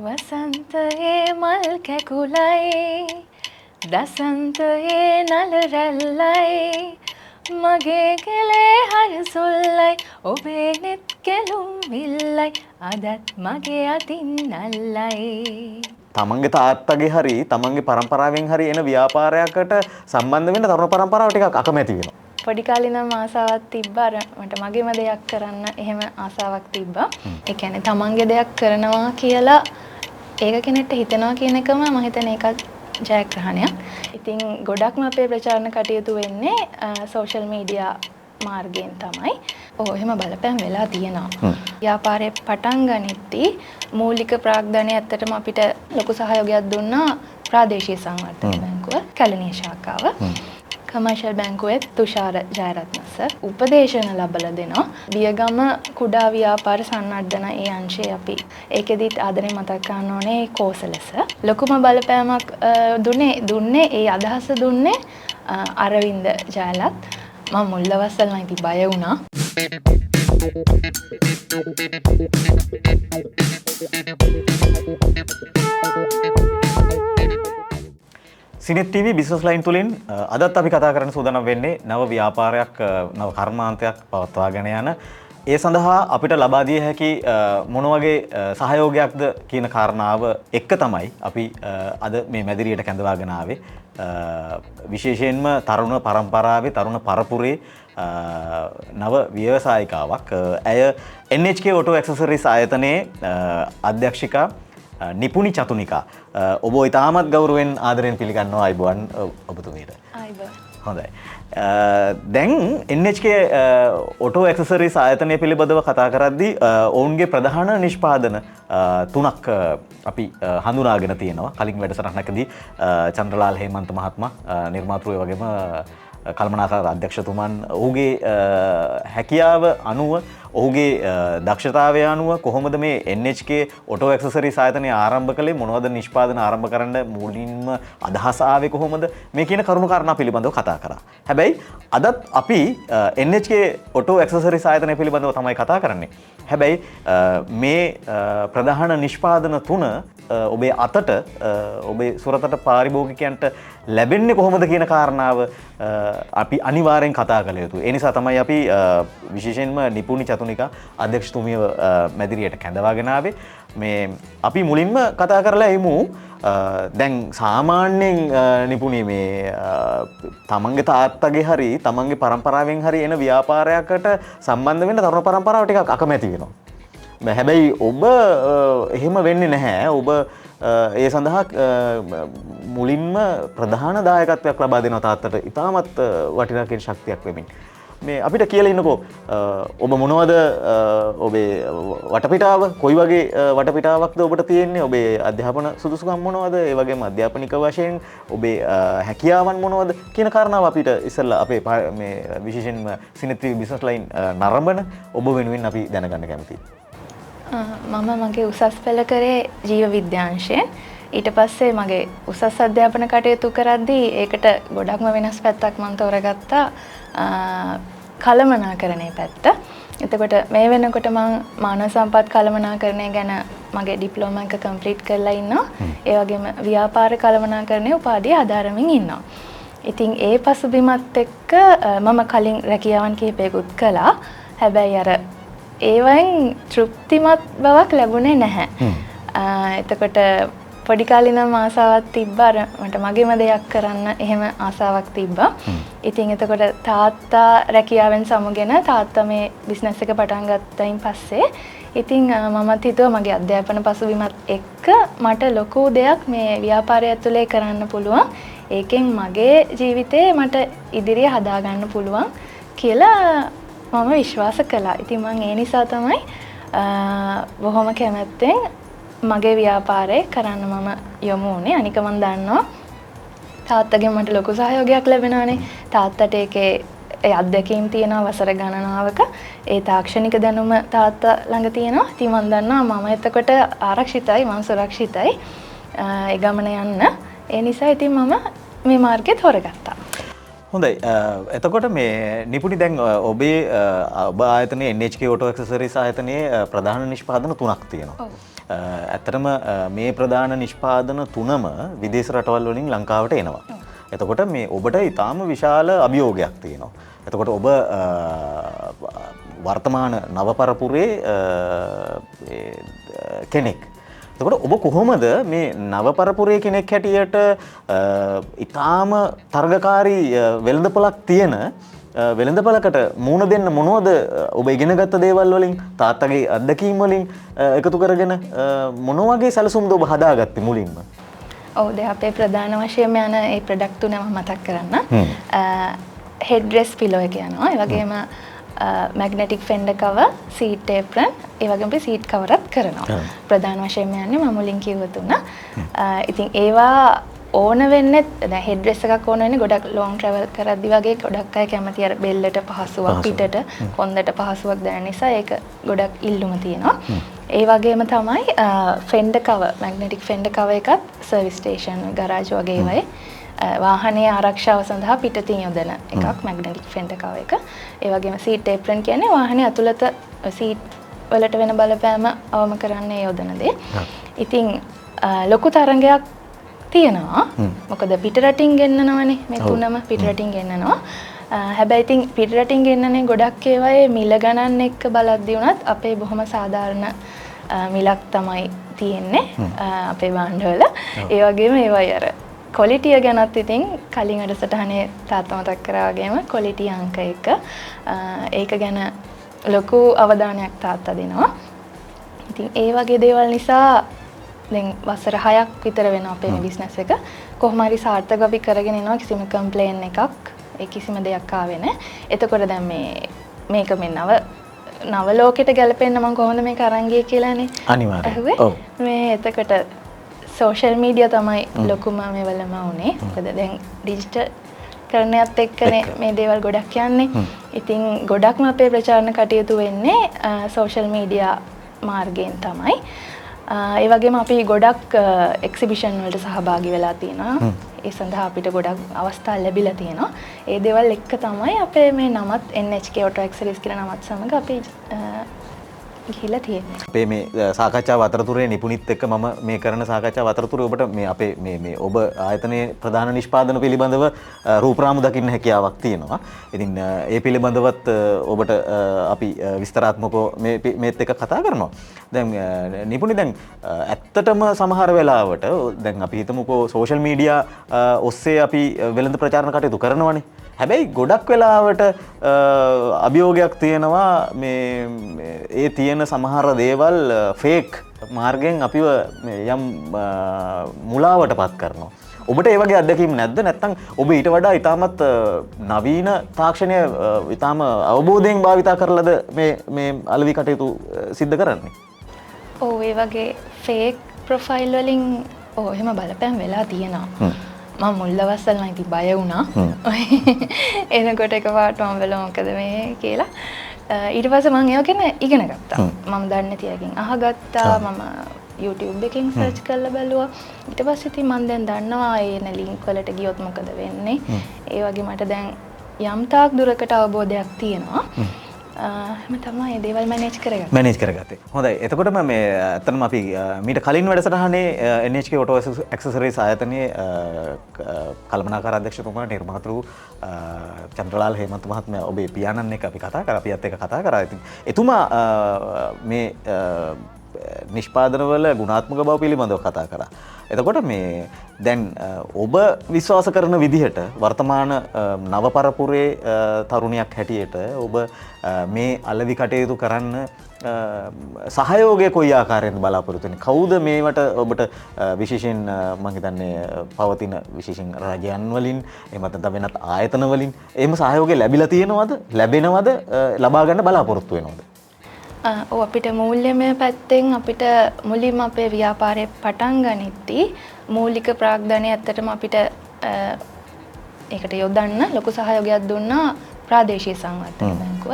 වසන්තයේ මල් කැකුලයි දසන්තයේ නල රැල්ලයි මගේ කෙලේ හරසුල්ලයි ඔබේ නෙත් කෙලුම් විල්ලයි අදත් මගේ අතින් නල්ලයි. තමන්ගේ තාත්තගේ හරි තමන්ගේ පරම්පරාවෙන් හරි එන ව්‍යාපාරයකට සම්බන්ධ වෙන්න තරුණ පරම්පරාව ටිකක් අකමැති වෙනවා. පොඩි කාලේ නම් ආසාවක් තිබ්බා මට මගේම දෙයක් කරන්න එහෙම ආසාවක් තිබ්බා. ඒ කියන්නේ තමන්ගේ දෙයක් කරනවා කියලා ඒක කෙනෙක්ට හිතනවා කියන එකම මම හිතන එකත් ජයග්‍රහණයක්. ඉතින් ගොඩක්ම අපේ ප්‍රචාරණ කටයුතු වෙන්නේ සෝෂල් මීඩියා මාර්ගයෙන් තමයි. ඔව් එහෙම බලපෑම් වෙලා තියෙනවා. ව්‍යාපාරේ පටන් ගනිද්දී මූලික ප්‍රාග්ධනය ඇත්තටම අපිට ලොකු සහයෝගයක් දුන්නා ප්‍රාදේශීය සංවර්ධන බැංකුව, කැලණිය ශාඛාව. කමර්ෂල් බැංකුවේ තුෂාර ජයරත්න සර් උපදේශන ලැබලා දෙනවා. බියගම කුඩා ව්‍යාපාර සංවර්ධන ඒ අංශයේ අපි ඒකෙදිත් ආදරෙන් මතක් කරන්න ඕනේ කෝසලස. ලොකුම බලපෑමක් දුන්නේ ඒ අදහස දුන්නේ අරවින්ද ජයලත්. මම මුල් දවස්වල නම් ඉතින් බය වුණා. සිනෙත් TV බිස්නස් ලයින් තුලින් අදත් අපි කතා කරන්න සූදානම් වෙන්නේ නව ව්‍යාපාරයක් නව කර්මාන්තයක් පවත්වාගෙන යන ඒ සඳහා අපිට ලබා දිය හැකි මොන වගේ සහයෝගයක්ද කියන කාරණාව එක්ක තමයි අපි අද මේ මැදිරියට කැඳවාගෙන ආවේ. විශේෂයෙන්ම තරුණ පරම්පරාවේ තරුණ පරපුරේ නව ව්‍යවසායිකාවක්. ඇය NHK Auto Accessories ආයතනයේ අධ්‍යක්ෂිකා නිපුණි චතුනිකා. ඔබ ඉතාමත් ගෞරවයෙන් ආදරෙන් පිළිගන්නවා අයිබෝන් ඔබතුමීට. අයිබෝන්. හොඳයි. දැන් NHK Auto Accessories ආයතනය පිළිබඳව කතා කරද්දී ඔවුන්ගේ ප්‍රධාන නිෂ්පාදන තුනක් අපි හඳුනාගෙන තියෙනවා. කලින් වැඩසටහනකදී චන්ද්‍රලාල් හේමන්ත මහත්මයා නිර්මාතෘය වගේම කල්මනාකාර අධ්‍යක්ෂතුමන් ඔහුගේ හැකියාව අනුව ඔහුගේ දක්ෂතාවය අනුව කොහොමද මේ NHK Auto Accessories ආයතනය ආරම්භ කළේ, මොනවද නිෂ්පාදන ආරම්භ කරන්න මුලින්ම අදහස ආවේ කොහොමද, මේ කියන කරුණු කාරණා පිළිබඳව කතා කරා. හැබැයි අදත් අපි NHK Auto Accessories ආයතනය පිළිබඳව තමයි කතා කරන්නේ. හැබැයි මේ ප්‍රධාන නිෂ්පාදන තුන ඔබේ අතට ඔබේ සුරතට පාරිභෝගිකයන්ට ලැබෙන්නේ කොහොමද කියන කාරණාව අපි අනිවාර්යෙන් කතා කළ යුතුයි. ඒ නිසා තමයි අපි විශේෂයෙන්ම නිපුණි චතුනිකා අධ්‍යක්ෂතුමියව මැදිරියට කැඳවාගෙන ආවේ. මේ අපි මුලින්ම කතා කරලා එමු. දැන් සාමාන්‍යයෙන් නිපුණි මේ තමන්ගේ තාත්තගේ හරි තමන්ගේ පරම්පරාවෙන් හරි එන ව්‍යාපාරයකට සම්බන්ධ වෙන්න තරුණ පරම්පරාව ටිකක් අකමැති වෙනවා. හැබැයි ඔබ එහෙම වෙන්නේ නැහැ. ඔබ ඒ සඳහා මුලින්ම ප්‍රධාන දායකත්වයක් ලබා දෙනවා තාත්තට ඉතාමත් වටිනා කියන ශක්තියක් වෙමින්. මේ අපිට කියලා ඉන්නකෝ ඔබ මොනවද ඔබේ වටපිටාව කොයි වගේ වටපිටාවක්ද ඔබට තියෙන්නේ, ඔබේ අධ්‍යාපන සුදුසුකම් මොනවද, ඒ වගේම අධ්‍යාපනික වශයෙන් ඔබේ හැකියාවන් මොනවද කියන කාරණාව අපිට ඉස්සෙල්ලා අපේ මේ විශේෂයෙන්ම සිනෙත් බිස්නස් ලයින් නරඹන ඔබ වෙනුවෙන් අපි දැනගන්න කැමතියි. මම මගේ උසස් පෙළ කරේ ජීව විද්‍යාංශයෙන්. ඊට පස්සේ මගේ උසස් අධ්‍යාපන කටයුතු කරද්දී ඒකට ගොඩක්ම වෙනස් පැත්තක් මම තෝරගත්තා, කළමනාකරණයේ පැත්ත. එතකොට මේ වෙනකොට මම මානව සම්පත් කළමනාකරණය ගැන මගේ ඩිප්ලෝමා එක කම්ප්ලීට් කරලා ඉන්නවා. ඒ වගේම ව්‍යාපාර කළමනාකරණයේ උපාධිය ආධාරමින් ඉන්නවා. ඉතින් ඒ පසුබිමත් එක්ක මම කලින් රැකියාවන් කිහිපයකුත් කළා. හැබැයි අර ඒවෙන් තෘප්තිමත් බවක් ලැබුණේ නැහැ. එතකොට පොඩි කාලේ නම් ආසාවක් තිබ්බා මට මගේම දෙයක් කරන්න එහෙම ආසාවක් තිබ්බා. ඉතින් එතකොට තාත්තා රැකියාවෙන් සමුගෙන තාත්තා මේ බිස්නස් එක පටන් ගත්තයින් පස්සේ ඉතින් මමත් හිතුවා මගේ අධ්‍යාපන පසුබිමත් එක්ක මට ලොකු දෙයක් මේ ව්‍යාපාරය ඇතුලේ කරන්න පුළුවන්. ඒකෙන් මගේ ජීවිතේ මට ඉදිරිය හදාගන්න පුළුවන් කියලා මම විශ්වාස කළා. ඉතින් මම ඒ නිසා තමයි බොහොම කැමැත්තෙන් මගේ ව්‍යාපාරය කරන්න මම යොමු වුණේ. අනික මම දන්නවා තාත්තගෙන් මට ලොකු සහයෝගයක් ලැබෙනවානේ. තාත්තට ඒකේ ඒ අත්දැකීම් තියෙනවා වසර ගණනාවක. ඒ තාක්ෂණික දැනුම තාත්තා ළඟ තියෙනවා. ඉතින් මම දන්නවා මම එතකොට ආරක්ෂිතයි, මම සුරක්ෂිතයි ඒ ගමන යන්න. ඒ නිසා ඉතින් මම මේ මාර්ගය තෝරගත්තා. හොඳයි. එතකොට මේ නිපුණි දැන් ඔබේ ඔබ ආයතනයේ NHK Auto Accessories ආයතනයේ ප්‍රධාන නිෂ්පාදන තුනක් තියෙනවා. ඇත්තටම මේ ප්‍රධාන නිෂ්පාදන තුනම විදේශ රටවල් වලින් ලංකාවට එනවා. එතකොට මේ ඔබට ඊටාම විශාල අභියෝගයක් තියෙනවා. එතකොට ඔබ වර්තමාන නව පරපුරේ කෙනෙක්. එතකොට ඔබ කොහොමද මේ නව පරපුරේ කෙනෙක් හැටියට ඊටාම තරගකාරී වෙළඳපොළක් තියෙන වෙළඳපළකට මුණ දෙන්න මොනවද ඔබ ඉගෙනගත්ත දේවල් වලින් තාත්තගේ අත්දැකීම් වලින් එකතු කරගෙන මොන වගේ සැලසුම්ද ඔබ හදාගත්තේ මුලින්ම? ඔව් දැන් අපේ ප්‍රධාන වශයෙන්ම යන ඒ ප්‍රොඩක්ට් තුනම මතක් කරන්න. හෙඩ් ඩ්‍රෙස් පිලෝ එක යනවා. ඒ වගේම මැග්නටික් ෆෙන්ඩර් කවර්, සීට් ඒප්‍රන්, ඒ වගේම අපි සීට් කවරත් කරනවා. ප්‍රධාන වශයෙන්ම යන්නේ මම මුලින් කිව්ව තුන. ඉතින් ඒවා ඕන වෙන්නේ දැන් හෙඩ් ඩ්‍රෙස් එකක් ඕන වෙන්නේ ගොඩක් ලොන්గ్ ට්‍රැවල් කරද්දි වගේ ගොඩක් අය කැමති අර බෙල්ලට පහසුවක් පිටට කොන්දට පහසුවක් දැනෙන නිසා ඒක ගොඩක් ඉල්ලුම තියෙනවා. ඒ වගේම තමයි ෆෙන්ඩර් කවර් මැග්නටික් ෆෙන්ඩර් කවර් එකත් සර්විස් ස්ටේෂන් ගරාජ් වගේ ඒවායේ වාහනයේ ආරක්ෂාව සඳහා පිටතින් යොදන එකක් මැග්නටික් ෆෙන්ඩර් කවර් එක. ඒ වගේම සීට් ඒප්‍රන් කියන්නේ වාහනේ ඇතුළත සීට් වලට වෙන බලපෑම අවම කරන්න යොදන දේ. ඉතින් ලොකු තරංගයක් තියෙනවා. මොකද පිටරටින් ගෙන්නනවනේ මේ තුනම පිටරටින් ගෙන්නනවා. හැබැයි ඉතින් පිටරටින් ගෙන්නනේ ගොඩක් ඒවායේ මිල ගණන් එක්ක බලද්දී උනත් අපේ බොහොම සාධාරණ මිලක් තමයි තියෙන්නේ අපේ භාණ්ඩවල. ඒ වගේම ඒවයි අර ක්වොලිටිය ගැනත් ඉතින් කලින් වැඩසටහනේ තාත්තා මතක් කරා වගේම ක්වොලිටි අංක එක ඒක ගැන ලොකු අවධානයක් තාත්තා දෙනවා. ඉතින් ඒ වගේ දේවල් නිසා දැන් වසර 6ක් විතර වෙනවා අපේ මේ බිස්නස් එක. කොහොම හරි සාර්ථකව අපි කරගෙන යනවා කිසිම කම්ප්ලේන් එකක් ඒ කිසිම දෙයක් ආවේ නැහැ. එතකොට දැන් මේක මේ නව ලෝකෙට ගැලපෙන්න මම කොහොමද මේක අරන් ගියේ කියලානේ. අනිවාර්යයෙන්. ඔව්. මේ එතකොට සෝෂල් මීඩියා තමයි ලොකුම මේවලම උනේ. මොකද දැන් ඩිජිටල් කරණයත් එක්කනේ මේ දේවල් ගොඩක් යන්නේ. ඉතින් ගොඩක්ම අපේ ප්‍රචාරණ කටයුතු වෙන්නේ සෝෂල් මීඩියා මාර්ගයෙන් තමයි. ඒ වගේම අපි ගොඩක් එක්සිබිෂන් වලට සහභාගී වෙලා තියෙනවා. ඒ සඳහා අපිට ගොඩක් අවස්ථා ලැබිලා තියෙනවා. ඒ දේවල් එක්ක තමයි අපේ මේ නමත් NHK Auto Accessories කියලා නමත් සමග අපි ගිහිලා තියෙන්නේ. අපේ මේ සාකච්ඡාව අතරතුරේ නිපුණිත් එක්ක මම මේ කරන සාකච්ඡාව අතරතුරේ ඔබට මේ අපේ මේ ඔබ ආයතනයේ ප්‍රධාන නිෂ්පාදන පිළිබඳව රූපරාමු දකින්න හැකියාවක් තියෙනවා. ඉතින් ඒ පිළිබඳවත් ඔබට අපි විස්තරාත්මකව මේත් එක්ක කතා කරනවා. දැන් නිපුණි දැන් ඇත්තටම සමහර වෙලාවට දැන් අපි හිතමුකෝ සෝෂල් මීඩියා ඔස්සේ අපි වෙළඳ ප්‍රචාරණ කටයුතු කරනවානේ. හැබැයි ගොඩක් වෙලාවට අභියෝගයක් තියෙනවා මේ ඒ තියෙන සමහර දේවල් ෆේක් මාර්ගයෙන් අපිව යම් මුලාවට පත් කරනවා. ඔබට ඒ වගේ අත්දැකීම් නැද්ද? නැත්නම් ඔබ ඊට වඩා ඊටමත් නවීන තාක්ෂණය ඊටම අවබෝධයෙන් භාවිතා කරලාද මේ අලෙවි කටයුතු සිද්ධ කරන්නේ? ඔව් ඒ වගේ ෆේක් ප්‍රොෆයිල් වලින් එහෙම බලපෑම් වෙලා තියෙනවා. මම මුල් දවස්වල නම් ඉතින් බය වුණා. එනකොට එකපාරට මම බැලුවා මොකද මේ කියලා. ඊට පස්සේ මම ඒක ගැන ඉගෙන ගත්තා. මම දන්නේ නැති එකකින් අහගත්තා. මම YouTube එකකින් සර්ච් කරලා බැලුවා. ඊට පස්සේ ඉතින් මම දැන් දන්නවා එන ලින්ක් වලට ගියොත් මොකද වෙන්නේ. ඒ වගේ මට දැන් යම් තාක් දුරකට අවබෝධයක් තියෙනවා. එහෙම තමයි මේ දේවල් මැනේජ් කරගත්තේ. හොඳයි. එතකොටම මේ අතනම අපි මීට කලින් වැඩසටහනේ NHK Auto Accessories ආයතනයේ කළමනාකාර අධ්‍යක්ෂතුමා නිර්මාතෘ චන්ද්‍රලාල් හේමන්ත මහත්මයා ඔබේ පියාණන් එක්ක අපි කතා කරා. අපිත් එක්ක කතා කරා. ඉතින් එතුමා මේ නිෂ්පාදනවල ගුණාත්මක බව පිළිබඳව කතා කරා. එතකොට මේ දැන් ඔබ විශ්වාස කරන විදිහට වර්තමාන නව පරපුරේ තරුණියක් හැටියට ඔබ මේ අලෙවි කටයුතු කරන්න සහයෝගය කොයි ආකාරයෙන්ද බලාපොරොත්තු වෙන්නේ? කවුද මේවට ඔබට විශේෂයෙන් මම හිතන්නේ පවතින විශේෂයෙන් රජයන් වලින් එහෙම නැත්නම් වෙනත් ආයතන වලින් එහෙම සහයෝගය ලැබිලා තියෙනවද? ලැබෙනවද? ලබා ගන්න බලාපොරොත්තු වෙනවද? ඔව් අපිට මූල්‍යමය පැත්තෙන් අපිට මුලින්ම අපේ ව්‍යාපාරය පටන් ගනිද්දී මූලික ප්‍රාග්ධනය ඇත්තටම අපිට ඒකට යොදන්න ලොකු සහයෝගයක් දුන්නා ප්‍රාදේශීය සංවර්ධන බැංකුව.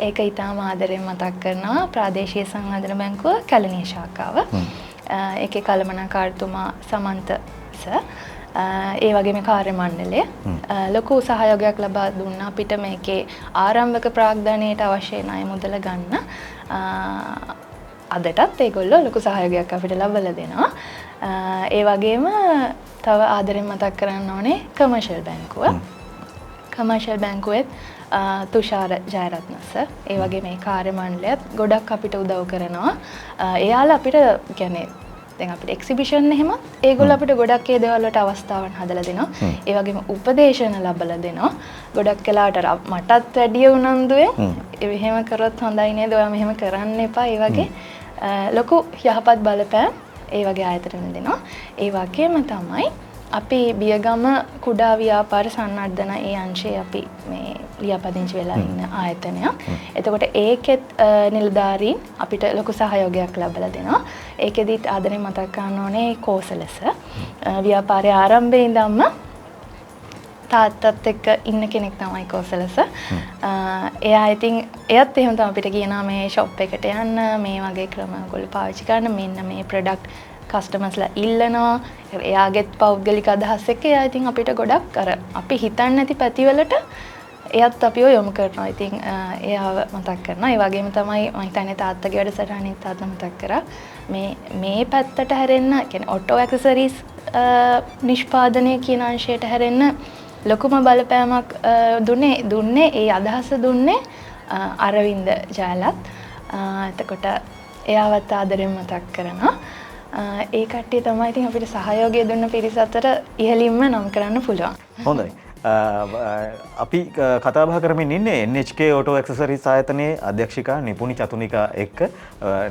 ඒක ඊටාම ආදරෙන් මතක් කරනවා ප්‍රාදේශීය සංවර්ධන බැංකුව කැලණිය ශාඛාව. ඒකේ කළමනාකාරතුමා සමන්ත සර් ඒ වගේම කාර්ය මණ්ඩලය ලොකු සහයෝගයක් ලබා දුන්නා අපිට මේකේ ආරම්භක ප්‍රාග්ධනයට අවශ්‍ය ණය මුදල ගන්න. අදටත් ඒගොල්ලෝ ලොකු සහයෝගයක් අපිට ලබලා දෙනවා. ඒ වගේම තව ආදරෙන් මතක් කරන්න ඕනේ කමර්ෂල් බැංකුව. කමර්ෂල් බැංකුවෙත් තුෂාර ජයරත්න සර් ඒ වගේ මේ කාර්ය මණ්ඩලයත් ගොඩක් අපිට උදව් කරනවා. එයාලා අපිට කියන්නේ දැන් අපිට එක්සිබිෂන් එහෙම ඒගොල්ලෝ අපිට ගොඩක් ඒ දේවල් වලට අවස්ථාවන් හදලා දෙනවා. ඒ වගේම උපදේශන ලැබලා දෙනවා. ගොඩක් වෙලාවට මටත් වැඩිය උනන්දුවෙන් එහෙම කරොත් හොඳයි නේද? ඔයා මෙහෙම කරන්න එපා. ඒ වගේ ලොකු යහපත් බලපෑම් ඒ වගේ ආයතන දෙනවා. ඒ වගේම තමයි අපි බියගම කුඩා ව්‍යාපාර සංවර්ධන ඒ අංශයේ අපි මේ ලියාපදිංචි වෙලා ඉන්න ආයතනයක්. එතකොට ඒකෙත් නිලධාරීන් අපිට ලොකු සහයෝගයක් ලැබලා දෙනවා. ඒකෙදිත් ආදරෙන් මතක් කරන්න ඕනේ කෝසලස. ව්‍යාපාරයේ ආරම්භයේ ඉඳන්ම තාත්තත් එක්ක ඉන්න කෙනෙක් තමයි කෝසලස. එයා ඉතින් එයත් එහෙම තමයි අපිට කියනවා මේ ෂොප් එකට යන්න මේ වගේ ක්‍රම ඔයගොල්ලෝ පාවිච්චි කරන්න මෙන්න මේ ප්‍රොඩක්ට් කස්ටමර්ස්ලා ඉල්ලනවා. එයාගෙත් පෞද්ගලික අදහස් එක්ක එයා ඉතින් අපිට ගොඩක් අර අපි හිතන්නේ නැති පැතිවලට එයත් අපිව යොමු කරනවා. ඉතින් එයාව මතක් කරනවා. ඒ වගේම තමයි මම හිතන්නේ තාත්තගේ වැඩසටහනින් තාත්තා මතක් කරා මේ පැත්තට හැරෙන්න කියන්නේ ඔටෝ ඇක්සසරිස් නිෂ්පාදනය කියන අංශයට හැරෙන්න ලොකුම බලපෑමක් දුන්නේ ඒ අදහස දුන්නේ අරවින්ද ජයලත්. එතකොට එයාවත් ආදරෙන් මතක් කරනවා. ඒ කට්ටිය තමයි ඉතින් අපිට සහයෝගය දුන්න පිරිස අතර ඉහළින්ම නම් කරන්න පුළුවන්. හොඳයි. අපි කතා බහ කරමින් ඉන්නේ NHK Auto Accessories ආයතනයේ අධ්‍යක්ෂිකා නිපුණි චතුනිකා එක්ක.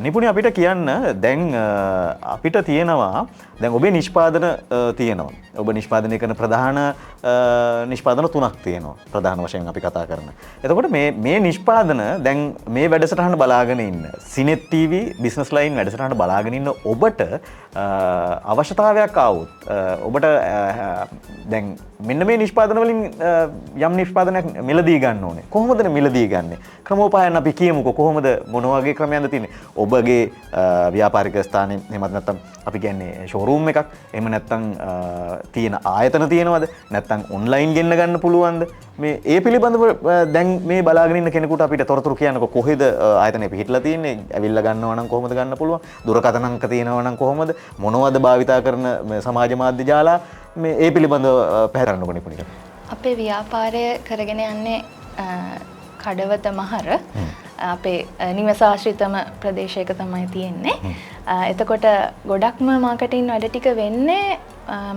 නිපුණි අපිට කියන්න දැන් අපිට තියෙනවා දැන් ඔබේ නිෂ්පාදන තියෙනවා. ඔබ නිෂ්පාදනය කරන ප්‍රධාන නිෂ්පාදන 3ක් තියෙනවා. ප්‍රධාන වශයෙන් අපි කතා කරන. එතකොට මේ නිෂ්පාදන දැන් මේ වැඩසටහන බලාගෙන ඉන්න සිනෙත් TV බිස්නස් ලයින් වැඩසටහන බලාගෙන ඉන්න ඔබට අවශ්‍යතාවයක් ආවොත් ඔබට දැන් මෙන්න මේ නිෂ්පාදන වලින් යම් නිෂ්පාදනයක් මිලදී ගන්න ඕනේ. කොහොමද මිලදී ගන්නෙ? ක්‍රමෝපායන් අපි කියමුකෝ කොහොමද මොන වගේ ක්‍රමයක්ද තියෙන්නේ? ඔබගේ ව්‍යාපාරික ස්ථානයේ එහෙමත් නැත්නම් අපි කියන්නේ ෂෝරූම් එකක්. එහෙම නැත්නම් තියෙන ආයතන තියෙනවද? නැත්නම් ඔන්ලයින් ගෙන්න ගන්න පුළුවන්ද? මේ ඒ පිළිබඳව දැන් මේ බලාගෙන ඉන්න කෙනෙකුට අපිට තොරතුරු කියන්නකෝ කොහෙද ආයතනය පිහිටලා තියෙන්නේ? ඇවිල්ලා ගන්නවා නම් කොහොමද ගන්න පුළුවන්? දුරකථන අංක තියෙනවා නම් කොහොමද? මොනවද භාවිතා කරන සමාජ මාධ්‍ය ජාලා මේ ඒ පිළිබඳව පැහැදිලි කරන්න ඕනේ. අපේ ව්‍යාපාරය කරගෙන යන්නේ කඩවත මහර අපේ නිවස ආශ්‍රිතම ප්‍රදේශයක තමයි තියෙන්නේ. එතකොට ගොඩක්ම මාකටිං වැඩ ටික වෙන්නේ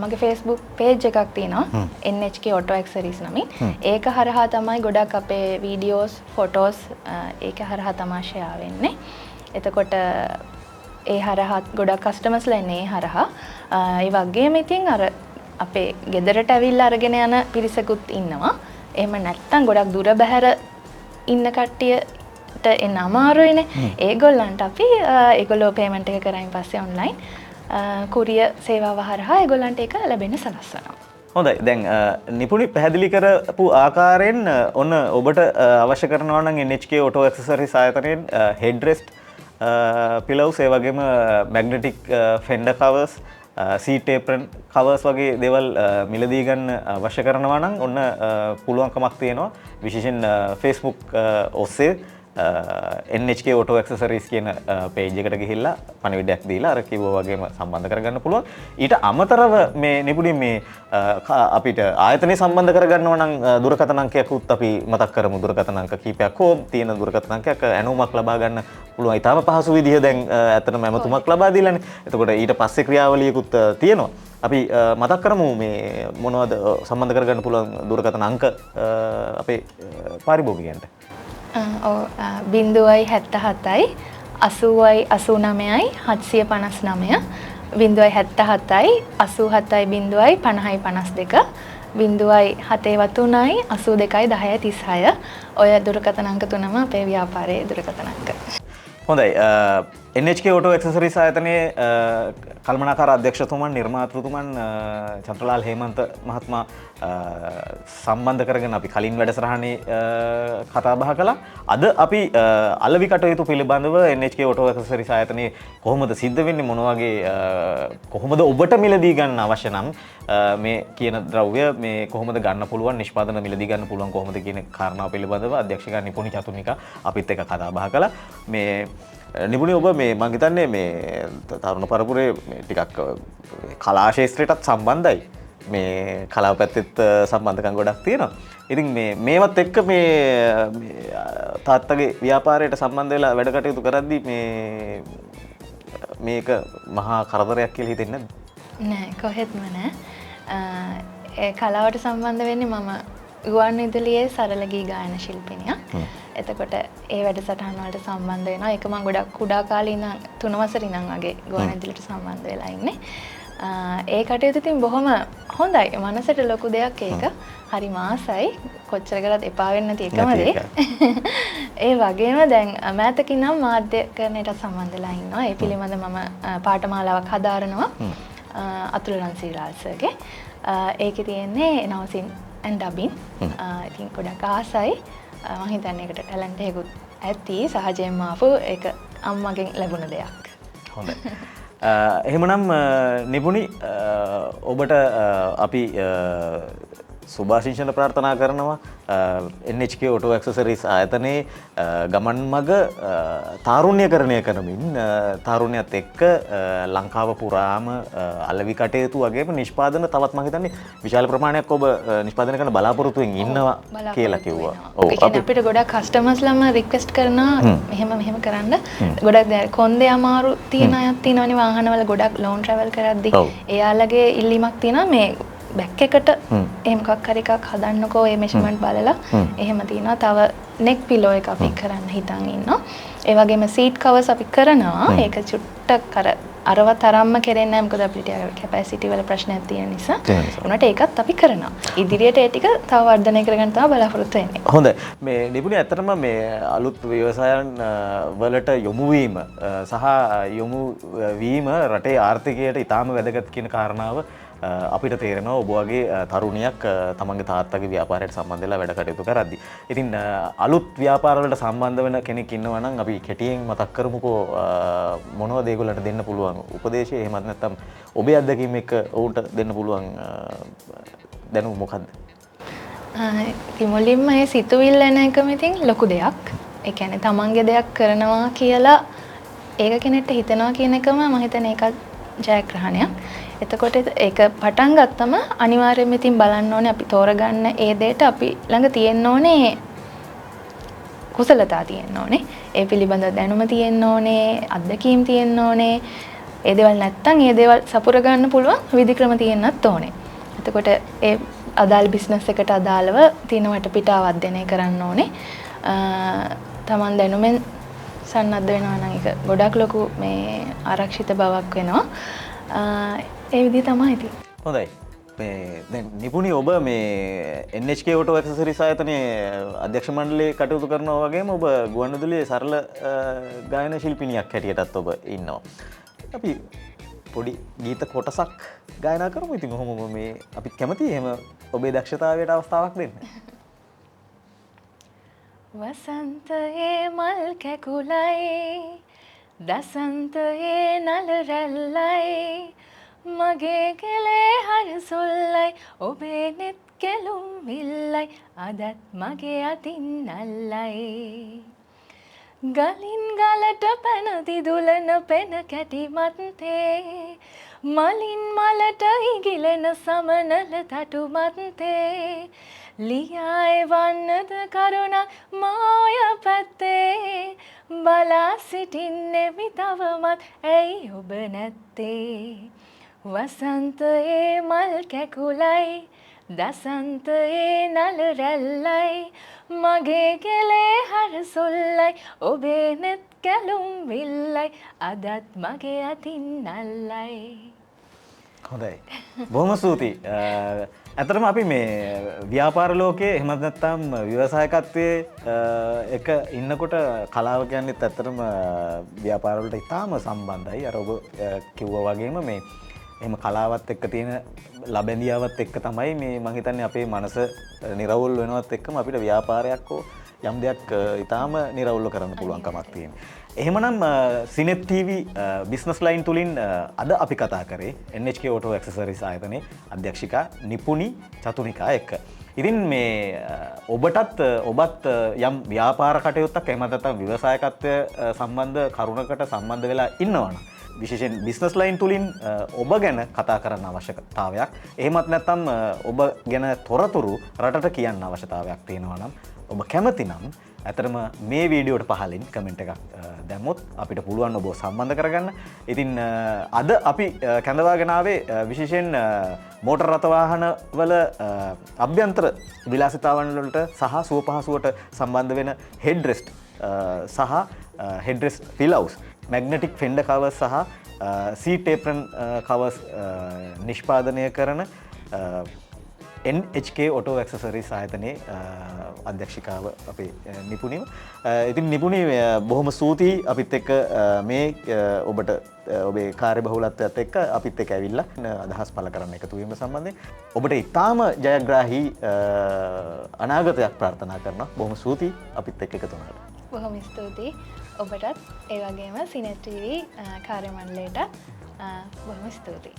මගේ Facebook page එකක් තියෙනවා NHK Auto Accessories නමින්. ඒක හරහා තමයි ගොඩක් අපේ වීඩියෝස්, ෆොටෝස් ඒක හරහා තමයි share වෙන්නේ. එතකොට ඒ හරහා ගොඩක් කස්ටමර්ස්ලා එන්නේ ඒ හරහා. ඒ වගේම ඉතින් අර අපේ ගෙදරට ඇවිල්ලා අරගෙන යන පිරිසකුත් ඉන්නවා. එහෙම නැත්නම් ගොඩක් දුර බැහැර ඉන්න කට්ටියට එන්න අමාරුයිනේ. ඒගොල්ලන්ට අපි ඒගොල්ලෝ පේමන්ට් එක කරායින් පස්සේ ඔන්ලයින් කුරියර් සේවාව හරහා ඒගොල්ලන්ට ඒක ලැබෙන්න සලස්වනවා. හොඳයි. දැන් නිපුණි පැහැදිලි කරපු ආකාරයෙන් ඔන්න ඔබට අවශ්‍ය කරනවා නම් NHK Auto Accessories ආයතනයෙන් headrest pillows ඒ වගේම magnetic fender covers seat apron covers වගේ දේවල් මිලදී ගන්න අවශ්‍ය කරනවා නම් ඔන්න පුළුවන්කමක් තියෙනවා. විශේෂයෙන් Facebook ඔස්සේ NHK Auto Accessories කියන page එකට ගිහිල්ලා පණිවිඩයක් දීලා අර කිව්වා වගේම සම්බන්ධ කරගන්න පුළුවන්. ඊට අමතරව මේ නිපුණින් මේ අපිට ආයතනය සම්බන්ධ කරගන්නවා නම් දුරකථන අංකයක්ත් අපි මතක් කරමු. දුරකථන අංක කීපයක් හෝ තියෙන දුරකථන අංකයක් ඇණුමක් ලබා ගන්න පුළුවන්. ඊටම පහසු විදිහ දැන් ඇත්තටම ඇමතුමක් ලබා දීලානේ. එතකොට ඊට පස්සේ ක්‍රියාවලියකුත් තියෙනවා. අපි මතක් කරමු මේ මොනවද සම්බන්ධ කරගන්න පුළුවන් දුරකථන අංක අපේ පාරිභෝගිකයන්ට. 077යි 80යි 89යි 759 077යි 87යි 0යි 50යි 52 073යි 82යි 10යි 36 ඔය දුරකථන අංක තුනම අපේ ව්‍යාපාරයේ දුරකථන අංක. හොඳයි. NHK Auto Accessories ආයතනයේ කල්මනාකාර අධ්‍යක්ෂතුමන් නිර්මාතෘතුමන් චන්ද්‍රලාල් හේමන්ත මහත්මයා සම්බන්ධ කරගෙන අපි කලින් වැඩසටහනේ කතා බහ කළා. අද අපි අලෙවි කටයුතු පිළිබඳව NHK Auto Accessories ආයතනයේ කොහොමද සිද්ධ වෙන්නේ, මොන වගේ කොහොමද ඔබට මිලදී ගන්න අවශ්‍ය නම් මේ කියන ද්‍රව්‍ය මේ කොහොමද ගන්න පුළුවන්, නිෂ්පාදන මිලදී ගන්න පුළුවන් කොහොමද කියන කාරණාව පිළිබඳව අධ්‍යක්ෂකා නිපුණි චතුනිකා අපිත් එක්ක කතා බහ කළා. මේ නිපුණි ඔබ මේ මං හිතන්නේ මේ තරුණ පරපුරේ ටිකක් කලා ශාස්ත්‍රයටත් සම්බන්ධයි. මේ කලාව පැත්තෙත් සම්බන්ධකම් ගොඩක් තියෙනවා. ඉතින් මේවත් එක්ක මේ තාත්තගේ ව්‍යාපාරයට සම්බන්ධ වෙලා වැඩ කටයුතු කරද්දී මේක මහා කරදරයක් කියලා හිතෙන්නේ නැද්ද? නෑ කොහෙත්ම නෑ. ඒ කලාවට සම්බන්ධ වෙන්නේ මම ගුවන්විදුලියේ සරල ගී ගායන ශිල්පිනියක්. එතකොට ඒ වැඩසටහන් වලට සම්බන්ධ වෙනවා. ඒක මම ගොඩක් කුඩා කාලේ ඉඳන් 3 වසරේ ඉඳන් වගේ ගුවන්විදුලියට සම්බන්ධ වෙලා ඉන්නේ. ඒ කටයුතු ඉතින් බොහොම හොඳයි. මනසට ලොකු දෙයක් ඒක. හරි මාසයි. කොච්චර කරත් එපා වෙන්නේ නැති එකම දේ. ඒ වගේම දැන් මෑතකින් නම් මාධ්‍යකරණයට සම්බන්ධ වෙලා ඉන්නවා. ඒ පිළිබඳ මම පාඨමාලාවක් හදාරනවා. අතුල රන්සිලාල් සර්ගේ. ඒකේ තියෙන්නේ නවසින් and dubbing. ඉතින් ගොඩක් ආසයි. මම හිතන්නේ ඒකට ටැලන්ට් එකකුත් ඇති. සහජයෙන්ම ආපු ඒක අම්මගෙන් ලැබුණ දෙයක්. හොඳයි. එහෙමනම් නිපුණි ඔබට අපි සුභාශිංසන ප්‍රාර්ථනා කරනවා NHK Auto Accessories ආයතනයේ ගමන් මග තාරුණ්‍යකරණය කරමින් තාරුණ්‍යයත් එක්ක ලංකාව පුරාම අලෙවි කටයුතු වගේම නිෂ්පාදන තවත් මම හිතන්නේ විශාල ප්‍රමාණයක් ඔබ නිෂ්පාදනය කරන බලාපොරොත්තුෙන් ඉන්නවා කියලා කිව්වා. ඔව් අපිට ගොඩක් කස්ටමර්ස්ලාම රික්වෙස්ට් කරනවා මෙහෙම කරන්න. ගොඩක් දැන් කොන්දේ අමාරු තියෙන අයත් තියෙනවනේ වාහනවල ගොඩක් ලෝන් ට්‍රැවල් කරද්දී. එයාලගේ ඉල්ලීමක් තියෙනවා මේ බැක් එකට එහෙම මොකක් හරි එකක් හදන්නකෝ ඒ මෙෂර්මන්ට් බලලා එහෙම තියෙනවා. තව නෙක් පිලෝ එක අපි කරන්න හිතන් ඉන්නවා. ඒ වගේම සීට් කවර්ස් අපි කරනවා. ඒක චුට්ටක් අරව තරම්ම කෙරෙන්නේ නැහැ. මොකද අපිට කැපැසිටි වල ප්‍රශ්නයක් තියෙන නිසා. උනට ඒකත් අපි කරනවා. ඉදිරියට ඒ ටික තව වර්ධනය කරගන්න තමයි බලාපොරොත්තු වෙන්නේ. හොඳයි. මේ නිපුණි ඇත්තටම මේ අලුත් ව්‍යවසායන් වලට යොමු වීම සහ යොමු වීම රටේ ආර්ථිකයට ඉතාම වැදගත් කියන කාරණාව අපිට තේරෙනවා ඔබ වගේ තරුණියක් තමන්ගේ තාත්තගේ ව්‍යාපාරයට සම්බන්ධ වෙලා වැඩ කටයුතු කරද්දී. ඉතින් අලුත් ව්‍යාපාර වලට සම්බන්ධ වෙන කෙනෙක් ඉන්නවා නම් අපි කෙටියෙන් මතක් කරමුකෝ මොනවද ඒගොල්ලන්ට දෙන්න පුළුවන් උපදේශය එහෙමත් නැත්නම් ඔබේ අත්දැකීම් එක්ක ඔවුන්ට දෙන්න පුළුවන් දැනුම මොකද්ද? ඉතින් මුලින්ම ඒ සිතුවිල්ල එන එකම ඉතින් ලොකු දෙයක්. ඒ කියන්නේ තමන්ගේ දෙයක් කරනවා කියලා ඒක කෙනෙක්ට හිතනවා කියන එකම මම හිතන්නේ ඒකත් ජයග්‍රහණයක්. එතකොට ඒක පටන් ගත්තම අනිවාර්යයෙන්ම ඉතින් බලන්න ඕනේ අපි තෝරගන්න ඒ දෙයට අපි ළඟ තියෙන්න ඕනේ කුසලතා තියෙන්න ඕනේ. ඒ පිළිබඳ දැනුම තියෙන්න ඕනේ, අත්දැකීම් තියෙන්න ඕනේ. ඒ දේවල් නැත්තම් ඒ දේවල් සපුර ගන්න පුළුවන් විධික්‍රම තියෙන්නත් ඕනේ. එතකොට ඒ අදාළ බිස්නස් එකට අදාළව තියෙන වටපිටාව අධ්‍යයනය කරන්න ඕනේ. Taman දැනුමෙන් සන්නද්ධ වෙනවා නම් ඒක ගොඩක් ලොකු මේ ආරක්ෂිත බවක් වෙනවා. ඒ විදිහ තමයි ඉතින්. හොඳයි. මේ දැන් නිපුණි ඔබ මේ NHK Auto Accessories ආයතනයේ අධ්‍යක්ෂ මණ්ඩලයේ කටයුතු කරනවා වගේම ඔබ ගුවන්විදුලියේ සරල ගායන ශිල්පිනියක් හැටියටත් ඔබ ඉන්නවා. අපි පොඩි ගීත කොටසක් ගායනා කරමු. ඉතින් ඔහොම මේ අපි කැමතියි එහෙම ඔබේ දක්ෂතාවයට අවස්ථාවක් දෙන්න. වසන්තයේ මල් කැකුලයි දසන්තයේ නල රැල්ලයි මගේ කෙලේ හරසුල්ලයි ඔබේ නෙත් කෙලුම් විල්ලයි අදත් මගේ අතින් අල්ලයි ගලින් ගලට පැන දිදුලන පෙන කැටි මත්තේ මලින් මලට ඉගිලෙන සමනල තටු මත්තේ ලියාය වන්නද කරුණක් මාය පැත්තේ බලා සිටින්නේ විතවමත් ඇයි ඔබ නැත්තේ වසන්තයේ මල් කැකුලයි දසන්තයේ නල රැල්ලයි මගේ කෙලේ හරසුල්ලයි ඔබේ නෙත් කැලුම් විල්ලයි අදත් මගේ අතින් අල්ලයි. හොඳයි. බොහොම ස්තුතියි. ඇත්තටම අපි මේ ව්‍යාපාර ලෝකයේ එහෙමත් නැත්නම් ව්‍යවසායකත්වයේ එක ඉන්නකොට කලාව කියන්නේත් ඇත්තටම ව්‍යාපාර වලට ඉතාම සම්බන්ධයි. අර ඔබ කිව්වා වගේම මේ එහෙම කලාවත් එක්ක තියෙන ලබැඳියාවත් එක්ක තමයි මේ මම හිතන්නේ අපේ මනස නිරවුල් වෙනවත් එක්කම අපිට ව්‍යාපාරයක් හෝ යම් දෙයක් ඉතාම නිරවුල්ව කරන්න පුළුවන්කමක් තියෙනවා. එහෙමනම් සිනෙත් TV බිස්නස් ලයින් තුලින් අද අපි කතා කරේ NHK Auto Accessories ආයතනයේ අධ්‍යක්ෂිකා නිපුණි චතුනිකා එක්ක. ඉතින් මේ ඔබටත් ඔබත් යම් ව්‍යාපාර කටයුත්තක් එහෙම නැත්නම් ව්‍යවසායකත්වය සම්බන්ධ කරුණකට සම්බන්ධ වෙලා ඉන්නවනම් විශේෂයෙන් බිස්නස් ලයින් තුලින් ඔබ ගැන කතා කරන්න අවශ්‍යතාවයක් එහෙමත් නැත්නම් ඔබ ගැන තොරතුරු රටට කියන්න අවශ්‍යතාවයක් තියෙනවා නම් ඔබ කැමති නම් ඇතරම මේ වීඩියෝට පහලින් කමෙන්ට් එකක් දැම්මොත් අපිට පුළුවන් ඔබව සම්බන්ධ කරගන්න. ඉතින් අද අපි කැඳවාගෙන ආවේ විශේෂයෙන් මෝටර් රථ වාහන වල අභ්‍යන්තර විලාසිතාවන් වලට සහ සුව පහසුවට සම්බන්ධ වෙන හෙඩ් රෙස්ට් සහ හෙඩ් රෙස්ට් පිලවුස්, මැග්නටික් ෆෙන්ඩර් කවර්ස් සහ සීට් ඒප්‍රන් කවර්ස් නිෂ්පාදනය කරන NHK Auto Accessories ආයතනයේ අධ්‍යක්ෂිකාව අපේ නිපුණිව. ඉතින් නිපුණී බොහොම ස්තුතියි අපිත් එක්ක මේ ඔබට ඔබේ කාර්යබහුලත්වයත් එක්ක අපිත් එක්ක ඇවිල්ලා අදහස් පළ කරන්න එකතු වීම සම්බන්ධයෙන් ඔබට ඉතාම ජයග්‍රාහී අනාගතයක් ප්‍රාර්ථනා කරනවා. බොහොම ස්තුතියි අපිත් එක්ක එකතු වුණාට. බොහොම ස්තුතියි ඔබටත් ඒ වගේම සිනෙට් TV කාර්ය මණ්ඩලයට බොහොම ස්තුතියි.